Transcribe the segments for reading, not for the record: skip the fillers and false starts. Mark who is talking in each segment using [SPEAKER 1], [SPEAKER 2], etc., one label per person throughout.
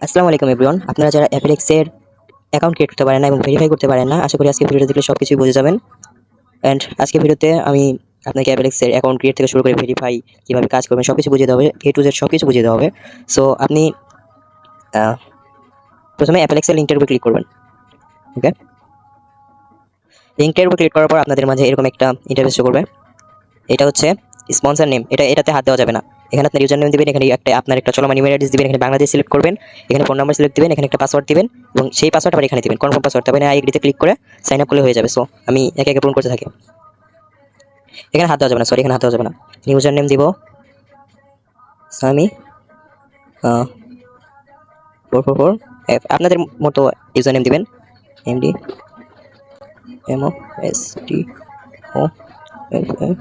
[SPEAKER 1] আসসালামু আলাইকুম এভরিওয়ান। আপনারা যারা অ্যাপেলেক্সের অ্যাকাউন্ট ক্রিয়েট করতে পারেন না এবং ভেরিফাই করতে পারেন না, আশা করি আজকে ভিডিওটা দেখলে সব কিছুই বুঝে যাবেন। অ্যান্ড আজকে ভিডিওতে আমি আপনাকে অ্যাপেলেক্সের অ্যাকাউন্ট ক্রিয়েট থেকে শুরু করে ভেরিফাই কীভাবে কাজ করবেন সব কিছু বুঝিয়ে দেওয়া হবে, এ টু জেড সব কিছু বুঝিয়ে দেওয়া হবে। সো আপনি আহ, প্রথমে অ্যাপেলেক্সের লিঙ্কটার উপর ক্লিক করবেন। ওকে, লিঙ্কটার উপর ক্লিক করার পর আপনাদের মাঝে এরকম একটা ইন্টারফেস শো করবে। এটা হচ্ছে স্পন্সর নেম, এটাতে হাত দেওয়া যাবে না। এখানে আপনার ইউজার নেম দিবেন, এখানে আপনার একটা চলমান ইমেল অ্যাড্রেস দিবেন, এখানে বাংলাদেশ সিলেক্ট করবেন, এখানে ফোন নাম্বার সিলেক্ট দিবেন, এখানে একটা পাসওয়ার্ড দিবেন এবং সেই পাসওয়ার্ড আবার এখানে দিবেন, কনফার্ম পাসওয়ার্ড। তারপরে আই এগ্রিতে ক্লিক করে সাইন আপ করলে হয়ে যাবে। সো আমি একে একে পূরণ করতে থাকি। এখানে হাত দেওয়া যাবে না, সরি, এখানে হাত দেওয়া যাবে না। ইউজার নেম দিব সামি 444, আপনাদের মতো ইউজার নেম দিবেন, এমডি এমও এসটি ও এফ এম।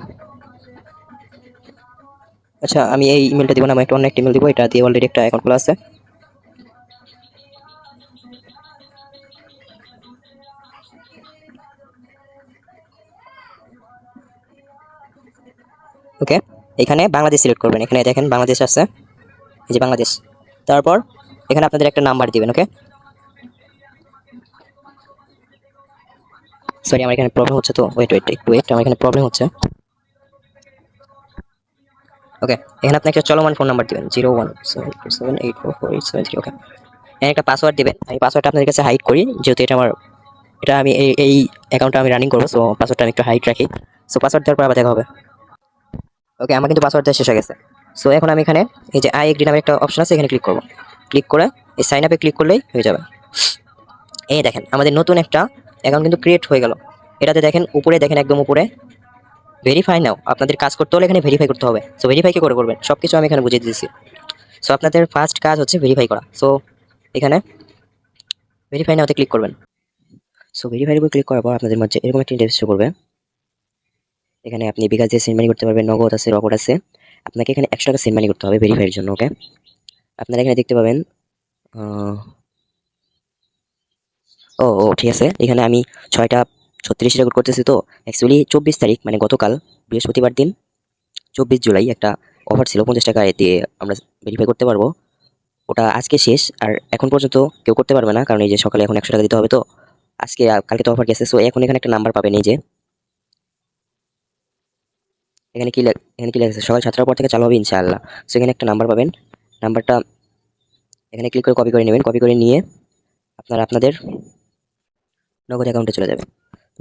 [SPEAKER 1] আচ্ছা, আমি এই ইমেলটা দিব না, আমি একটা অন্য একটা ইমেল দিব, এটা দিয়ে অলরেডি একটা অ্যাকাউন্ট খোলা আছে। ওকে, এখানে বাংলাদেশ সিলেক্ট করবেন, এখানে দেখেন বাংলাদেশ আছে, এই যে বাংলাদেশ। তারপর এখানে আপনাদের একটা নাম্বার দিবেন। ওকে, সরি আমার এখানে প্রবলেম হচ্ছে, তো ওয়েট ওয়েট একটু ওয়েট, আমার এখানে প্রবলেম হচ্ছে। ওকে, এখানে আপনি একটা চলমান ফোন নাম্বার দিবেন 0172784483। ওকে, এখানে একটা পাসওয়ার্ড দিবেন। আমি পাসওয়ার্ডটা আপনাদের কাছে হাইড করি, যেহেতু এটা আমি এই অ্যাকাউন্টটা আমি রানিং করবো। সো পাসওয়ার্ডটা আমি একটু হাইড রাখি। সো পাসওয়ার্ড দেওয়ার পর আবার দেখা হবে। ওকে, আমার কিন্তু পাসওয়ার্ড দেওয়া শেষ হয়ে গেছে। সো এখন আমি এখানে এই যে আই এগ্রি নামের একটা অপশন আছে, এখানে ক্লিক করব। ক্লিক করে এই সাইন আপে ক্লিক করলেই হয়ে যাবে। এই দেখেন আমাদের নতুন একটা অ্যাকাউন্ট কিন্তু ক্রিয়েট হয়ে গেল। এটাতে দেখেন উপরে, দেখেন একদম উপরে ভেরিফাই নাও। আপনাদের কাজ করতে হলে এখানে ভেরিফাই করতে হবে। সো ভেরিফাই কি করে করবেন সব কিছু আমি এখানে বুঝিয়ে দিয়েছি। সো আপনাদের ফার্স্ট কাজ হচ্ছে ভেরিফাই করা। সো এখানে ভেরিফাই নাওতে ক্লিক করবেন। সো ভেরিফাইয়ের উপর ক্লিক করার পর আপনাদের মধ্যে এরকম একটা ইন্টারফেস শো করবে। এখানে আপনি বিকাশ দিয়ে সেন্ড মানি করতে পারবেন, নগদ আছে, রকেট আছে। আপনাকে এখানে 100 টাকা সেন্ড মানি করতে হবে ভেরিফাইয়ের জন্য। ওকে, আপনারা এখানে দেখতে পাবেন ও ও ঠিক আছে, এখানে আমি 6টা 36 রেকর্ড করতেছি। তো অ্যাকচুয়ালি 24 তারিখ মানে গতকাল বৃহস্পতিবার দিন 24 জুলাই একটা অফার ছিল, 50 টাকা দিয়ে আমরা ভেরিফাই করতে পারবো। ওটা আজকে শেষ, আর এখন পর্যন্ত কেউ করতে পারবে না, কারণ এই যে সকালে এখন 100 টাকা দিতে হবে। তো আজকে কালকে তো অফার গেছে। সো এখন এখানে একটা নাম্বার পাবেন, এই যে এখানে কি লেখা আছে, সকাল 7টার পর থেকে চালু হবে ইনশাআল্লাহ। সো এখানে একটা নাম্বার পাবেন, নাম্বারটা এখানে ক্লিক করে কপি করে নেবেন। কপি করে নিয়ে আপনারা আপনাদের নগদ অ্যাকাউন্টে চলে যাবেন।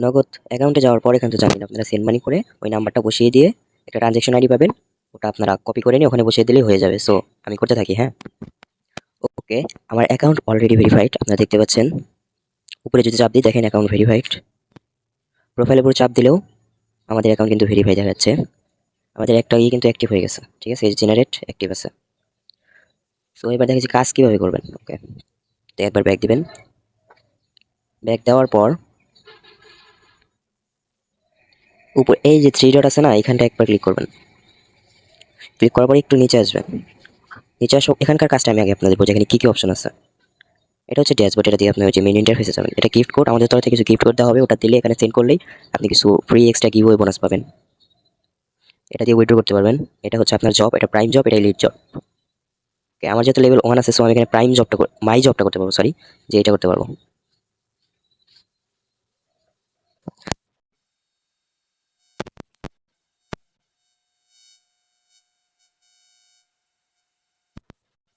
[SPEAKER 1] নগদ অ্যাকাউন্টে যাওয়ার পর এখান থেকে জানেন আপনারা সেন্ড মানি করে ওই নাম্বারটা বসিয়ে দিয়ে একটা ট্রানজ্যাকশন আইডি পাবেন, ওটা আপনারা কপি করে নিয়ে ওখানে বসিয়ে দিলেই হয়ে যাবে। সো আমি করতে থাকি। হ্যাঁ, ওকে, আমার অ্যাকাউন্ট অলরেডি ভেরিফাইড, আপনারা দেখতে পাচ্ছেন। উপরে যদি চাপ দিই দেখেন অ্যাকাউন্ট ভেরিফাইড। প্রোফাইলের উপর চাপ দিলেও আমাদের অ্যাকাউন্ট কিন্তু ভেরিফাই দেখাচ্ছে। আমাদের একটা কিন্তু অ্যাক্টিভ হয়ে গেছে। ঠিক আছে, এই জেনারেট অ্যাক্টিভ আছে। সো এবার দেখেছি কাজ কীভাবে করবেন। ওকে, তো একবার ব্যাক দিবেন। ব্যাক দেওয়ার পর উপর এই যে 3 ডট আছে না, এখানটা একবার ক্লিক করবেন। ক্লিক করার পর একটু নিচে আসবেন। নিচে আসো, এখানকার কাজটা আমি আগে আপনাদের বলছি, এখানে কী কী অপশন আছে। এটা হচ্ছে ড্যাশবোর্ড, এটা দিয়ে আপনি ওই যে মেন ইন্টারফেসে যাবেন। এটা গিফট কোড, আমাদের তরফ থেকে কিছু গিফট কোড দেওয়া হবে, ওটা দিলে এখানে সেন্ড করলেই আপনি কিছু ফ্রি এক্সট্রা গিভওয়ে বোনাস পাবেন। এটা দিয়ে উইথড্র করতে পারবেন। এটা হচ্ছে আপনার জব, এটা প্রাইম জব, এটা এলিট জব। ওকে, আমার যেহেতু লেভেল 1 আছে, সো আমি এখানে প্রাইম জবটা মাই জবটা করতে পারবো, সরি, যে এটা করতে পারবো।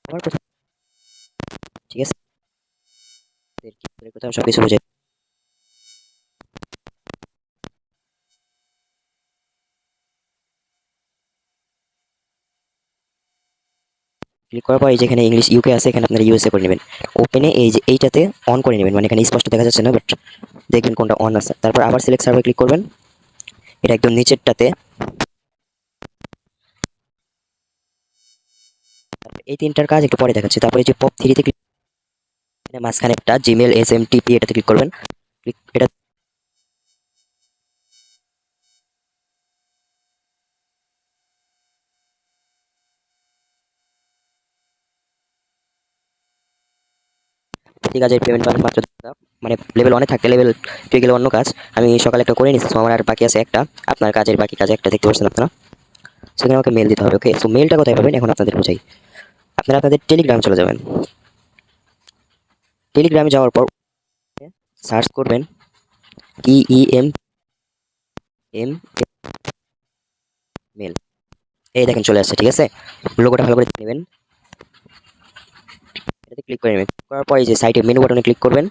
[SPEAKER 1] আমার কথা ঠিক আছে, সব কিছু বুঝে ক্লিক করার পর এই যেখানে ইংলিশ ইউকে আছে, এখানে আপনারা ইউএসএ করে নেবেন। ওপেনে এই যে এইটাতে অন করে নেবেন, মানে এখানে স্পষ্ট দেখা যাচ্ছে না, বাট দেখবেন কোনটা অন আছে। তারপর আবার সিলেক্ট সার্ভার ক্লিক করবেন, এটা একদম নিচেরটাতে। এই তিনটার কাজ একটু পরে দেখাচ্ছি। তারপরে যে পপ থ্রিতে ক্লিক, মাঝখানে একটা জিমেল এসএমটিপি, এটাতে ক্লিক করবেন। এটা ঠিক আছে, পেমেন্ট পাবেন মাত্র 10 টাকা। মানে লেভেল 1-এ থাকতে লেভেল 2 গেলে অন্য কাজ। আমি সকালে একটা করে নিচ্ছি, আমার আর বাকি আছে একটা। আপনার কাজের বাকি কাজ একটা দেখতে পাচ্ছেন আপনারা। সেখানে আমাকে মেল দিতে হবে। ওকে, সো মেলটা কোথায় পাবেন এখন আপনাদের বোঝাই। আপনারা আপনাদের টেলিগ্রাম চলে যাবেন। টেলিগ্রামে যাওয়ার পর সার্চ করবেন EEM মেল। এই দেখেন চলে আসছে, ঠিক আছে। লোগোটা ভালো করে দেখে নেবেন, এটাতে ক্লিক করে নেবেন। করার পর এই যে সাইটে মেনু বাটনে ক্লিক করবেন,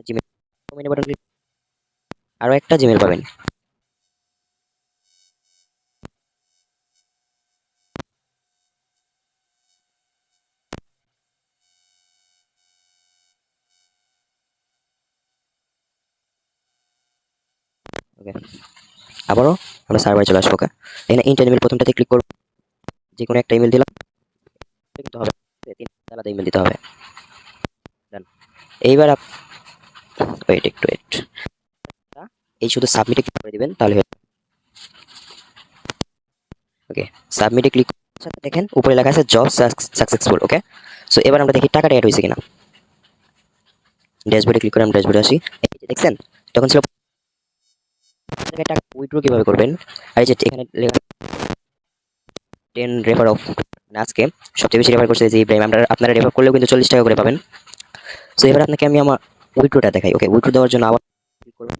[SPEAKER 1] জিমেল মেনু বাটন ক্লিক, আরো একটা জিমেল পাবেন। ওকে, আবারও আমরা সার্ভারে চলে আসবো। ওকে, এখানে ইন্টার ইমেল প্রথমটাতে ক্লিক করব, যে কোনো একটা ইমেল দিলাম, কিন্তু হবে আলাদা ইমেল দিতে হবে। Done. এইবার ওয়েট একটু ওয়েট, এই শুধু সাবমিটে ক্লিক করে দিবেন তাহলে ওকে। সাবমিটে ক্লিক দেখেন উপরে লেখা আছে জব সাকসেসফুল। ওকে, সো এবার আমরা দেখি টাকাটা অ্যাড হয়েছে কিনা। ড্যাশবোর্ডে ক্লিক করে আমরা ড্যাশবোর্ডে আসি, এই যে দেখছেন তখন ছিল টাকা উইথড্র কিভাবে করবেন। আর এই যে এখানে লেখা 10 রেফার অফ, আজকে সবচেয়ে বেশি রেফার করছে যে ইব্রাহিম। আপনারা রেফার করলেও কিন্তু 40 টাকা করে পাবেন। সো এবার আপনাকে আমি আমার উইথড্রটা দেখাই। ওকে, উইথড্র দেওয়ার জন্য আবার ক্লিক করবেন,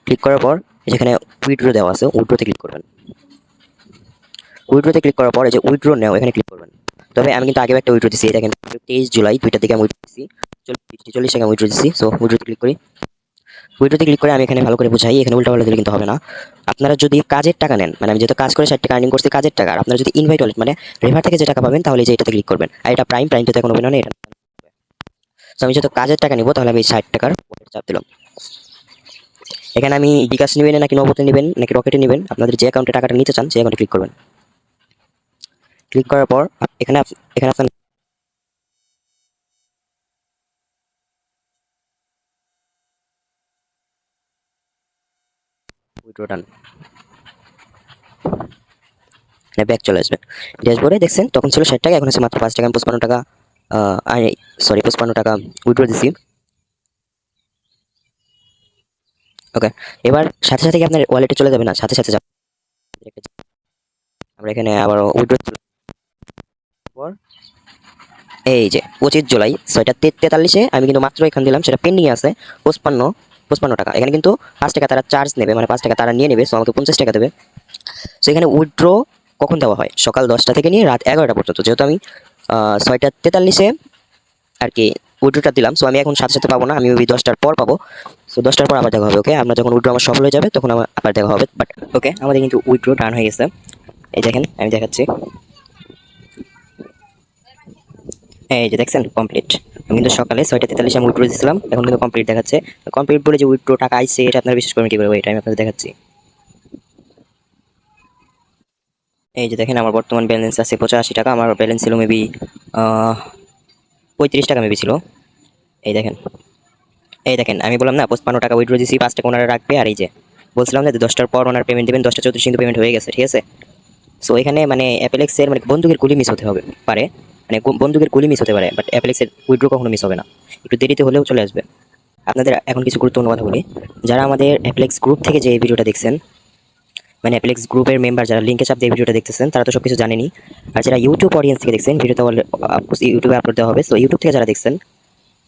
[SPEAKER 1] ক্লিক করার পর যেখানে উইথড্র দেওয়া আছে উইথড্রতে ক্লিক করবেন। উইথড্রতে ক্লিক করার পর এই যে উইথড্র নাও এখানে ক্লিক করবেন। তবে আমি কিন্তু আগেও একটা উইথড্র দিছি, এটা কিন্তু 23 জুলাই 2টার দিকে আমি উইথড্র দিছি, 40 টাকা উইথড্র দিছি। সো উইথড্রতে ক্লিক করি, উইথড্রতে ক্লিক করে আমি এখানে ভালো করে বুঝাই, এখানে উল্টাপাল্টা দিলে কিন্তু হবে না। আপনারা যদি কাজের টাকা নেন, মানে আমি যেহেতু কাজ করে 60 টাকা আর্নিং করছি কাজের টাকা, আর আপনারা যদি ইনভাইট ওয়ালেট মানে রেফার থেকে যে টাকা পাবেন তাহলে যে এটাতে ক্লিক করবেন। আর এটা প্রাইমটাতে কোনো অভিনয় নেই এটা। তো আমি যেহেতু কাজের টাকা নিব তাহলে আমি 60 টাকার চাপ দিলাম। এখানে আমি বিকাশ নেবেন নাকি নগদে নেবেন নাকি রকেটে নেবেন, আপনাদের যে অ্যাকাউন্টে টাকাটা নিতে চান সেই অ্যাকাউন্টে ক্লিক করবেন। ক্লিক করার পর এখানে এখানে আপনার উইথড্র ডান, ব্যাক চলে আসবে। ড্যাশবোর্ডে দেখছেন তখন ছিল 60 টাকা, এখন আছে মাত্র 5 টাকা। আমি 55 টাকা সরি 55 টাকা উইথড্র দিছি। ওকে, এবার সাথে সাথে কি আপনার ওয়ালেটে চলে যাবে না, সাথে সাথে যাবে। আমরা এখানে আবার উইথড্র পর এই যে 25 জুলাই 6টা 43-এ আমি কিন্তু মাত্র এখানে দিলাম, সেটা পেন্ডিং আছে 55 টাকা। এখানে কিন্তু 5 টাকা তারা চার্জ নেবে, মানে 5 টাকা তারা নিয়ে নেবে, সো আমাকে 50 টাকা দেবে। সো এখানে উইথড্র কখন দেওয়া হয়, সকাল 10টা থেকে নিয়ে রাত 11টা পর্যন্ত। যেহেতু আমি 6টা 43-এ আর কি উইথড্রটা দিলাম, সো আমি এখন সাথে সাথে পাবো না, আমি ওই 10টার পর পাবো। সো 10টার পর আবার দেখা হবে। ওকে, আমরা যখন উইথড্র আমার সফল হয়ে যাবে তখন আবার দেখা হবে। বাট ওকে, আমাদের কিন্তু উইথড্র ডান হয়ে গেছে। এই দেখেন আমি দেখাচ্ছি, এই যে দেখছেন কমপ্লিট। আমি কিন্তু সকালে 6টা 43-এ আমি উইথড্র দিয়েছিলাম, এখন কিন্তু কমপ্লিট দেখাচ্ছে। কমপ্লিট বলে যে উইথড্র টাকা আইছে এটা আপনারা বিশ্বাস করবেন কি করে, এটা আমি আপনাদের দেখাচ্ছি। এই যে দেখেন আমার বর্তমান ব্যালেন্স আছে 85 টাকা, আমার ব্যালেন্স ছিল মেবি 35 টাকা মেবি ছিল। এই দেখেন, এই দেখেন আমি বললাম না 55 টাকা উইথড্র দিয়েছি, 5 টাকা ওনারা রাখবে। আর এই যে বলছিলাম না যে 10টার পর ওনার পেমেন্ট দেবেন, 10টা 34 কিন্তু পেমেন্ট হয়ে গেছে, ঠিক আছে। সো এখানে মানে অ্যাপেলেক্সের মানে বন্দুকের গুলি মিস হতে হবে পারে, মানে বন্দুকের গুলি মিস হতে পারে, বাট অ্যাপেলেক্সের উইথড্র কখনো মিস হবে না, একটু দেরিতে হলেও চলে আসবে। আপনাদের এখন কিছু গুরুত্বপূর্ণ কথা বলি, যারা আমাদের অ্যাপেলেক্স গ্রুপ থেকে যে এই ভিডিওটা দেখছেন, মানে অ্যাপেলেক্স গ্রুপের মেম্বার যারা লিঙ্কে চাপ দিয়ে ভিডিওটা দেখতেছেন তারা তো সবকিছু জানেনই। আর যারা ইউটিউব অডিয়েন্স থেকে দেখছেন ভিডিওটা ইউটিউবে আপলোড দেওয়া হবে, সো ইউটিউব থেকে যারা দেখছেন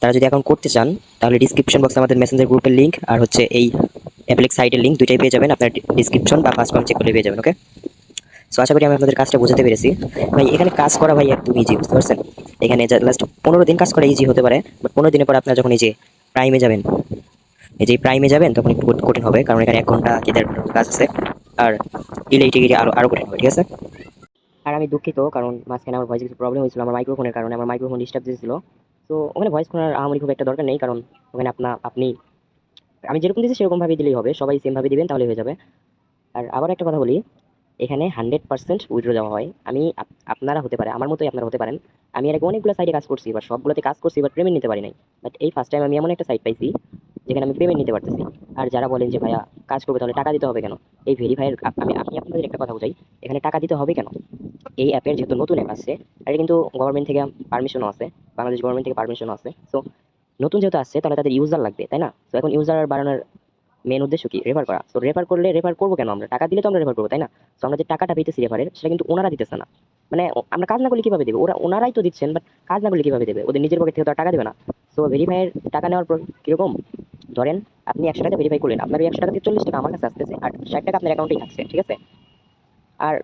[SPEAKER 1] তারা যদি অ্যাকাউন্ট করতে চান তাহলে ডিসক্রিপশন বক্সে আমাদের মেসেঞ্জার গ্রুপের লিঙ্ক আর হচ্ছে এই অ্যাপেলেক্স সাইটের লিঙ্ক দুইটাই পেয়ে যাবেন, আপনার ডিসক্রিপশন বা ফার্স্ট কমেন্ট চেক করলে পেয়ে যাবেন। ওকে, সো আশা করি আমি আপনাদের কাজটা বোঝাতে পেরেছি। ভাই এখানে কাজ করা ভাই একদম ইজি, বুঝতে পারছেন। এখানে লাস্ট 15 দিন কাজ করা ইজি হতে পারে, বাট 15 দিনের পর আপনারা যখন এই যে প্রাইমে যাবেন, এই যে প্রাইমে যাবেন তখন একটু কঠিন হবে, কারণ এখানে 1 ঘন্টা কি 1.5 ঘন্টা কাজ আছে। আর ডিলে টিকিটে আরো আরো কঠিন হবে, ঠিক আছে। আর আমি দুঃখিত, কারণ মাঝখানে আমার ভয়েসে কিছু প্রবলেম হয়েছিল আমার মাইক্রোফোনের কারণে, আমার মাইক্রোফোন ডিস্টার্ব দিয়েছিল। তো ওখানে ভয়েস শোনার আহামরি খুব একটা দরকার নেই, কারণ ওখানে আপনি আমি যেরকম দিয়েছি সেরকম ভাবে দিলেই হবে, সবাই সেম ভাবে দিবেন তাহলে হয়ে যাবে। আর আবার একটা কথা বলি, এখানে 100% উইথড্র দেওয়া হয়। আমি আপনারা হতে পারে আমার মতোই আপনারা হতে পারেন, আমি এর আগে অনেকগুলো সাইটে কাজ করছি, এবার সবগুলোতে কাজ করছি, এবার পেমেন্ট নিতে পারি নাই। বাট এই ফার্স্ট টাইম আমি এমন একটা সাইট পাইছি যেখানে আমি পেমেন্ট নিতে পারতেছি। আর যারা বলেন যে ভাইয়া কাজ করবে তাহলে টাকা দিতে হবে কেন, এই ভেরিফাইয়ের আমি আপনাদের একটা কথা বোঝাই, এখানে টাকা দিতে হবে কেন। এই অ্যাপের যেহেতু নতুন অ্যাপ আসছে, আর এটা কিন্তু গভর্নমেন্ট থেকে পারমিশনও আছে, বাংলাদেশ গভর্নমেন্ট থেকে পারমিশনও আছে। সো নতুন যেহেতু আসছে তাহলে তাদের ইউজার লাগবে, তাই না। তো এখন ইউজার বাড়ানোর মেন উদ্দেশ্য কি, রেফার করা। তো রেফার করলে রেফার করবো কেন, আমরা টাকা দিলে তো আমরা রেফার করবো, তাই না। তো আমরা যে টাকাটা পেতেছি রেফারের সেটা কিন্তু ওনারা দিতেছে না, মানে আমরা কাজ না করলে কিভাবে দেবে? ওনারাই তো দিচ্ছেন, বাট কাজ না করলে কিভাবে দেবে? ওদের নিজের পকেট থেকে তো আর টাকা দেবে না। সো ভেরিফাইয়ের টাকা নেওয়ার পর কিরকম, ধরেন আপনি 100 টাকা ভেরিফাই করলেন, আপনার ওই 100 টাকা থেকে 40 টাকা আমার কাছে আসতেছে, আর 60 টাকা আপনার অ্যাকাউন্টেই থাকছে, ঠিক আছে? আর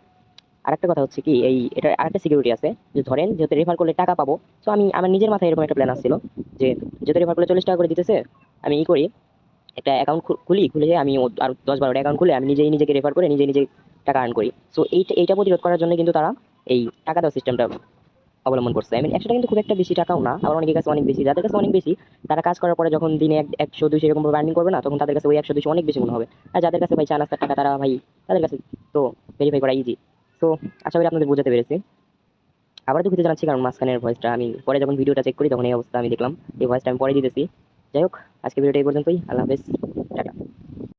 [SPEAKER 1] আরেকটা কথা হচ্ছে কি, এই এটা আরেকটা সিকিউরিটি আছে, যে ধরেন যেহেতু রেফার করলে টাকা পাবো, তো আমি আমার নিজের মাথায় এরকম একটা প্ল্যান আসছিল যে যেহেতু রেফার করলে 40 টাকা করে দিতেছে, আমি ই করি, একটা অ্যাকাউন্ট খুলে আমি আর 10-12টা অ্যাকাউন্ট খুলে আমি নিজেই নিজেকে রেফার করে নিজেই টাকা আর্ন করি। সো এইটা প্রতিরোধ করার জন্য কিন্তু তারা এই টাকা দেওয়ার সিস্টেমটা অবলম্বন করছে। আই মিন 100 টাকা কিন্তু খুব একটা বেশি টাকাও না, আবার অনেকের কাছে অনেক বেশি। যাদের কাছে অনেক বেশি, তারা কাজ করার পরে যখন দিনে 100-200 এরকম ভাবে আর্নিং করবে না, তখন তাদের কাছে ওই 100-200 অনেক বেশি মনে হবে। আর যাদের কাছে ভাই চা নাস্তার টাকা, তারা ভাই তাদের কাছে তো ভেরিফাই করা ইজি। তো আশা করি আপনাদের বোঝাতে পেরেছি। আবার দুঃখিত জানাচ্ছি, কারণ মাঝখানের ভয়েসটা আমি পরে যখন ভিডিওটা চেক করি তখন এই অবস্থা আমি দেখলাম, এই ভয়েসটা আমি পরে দিতেছি। যাই হোক, আজকে ভিডিওটা এই পর্যন্তই। আল্লাহ হাফেজ, টাটা।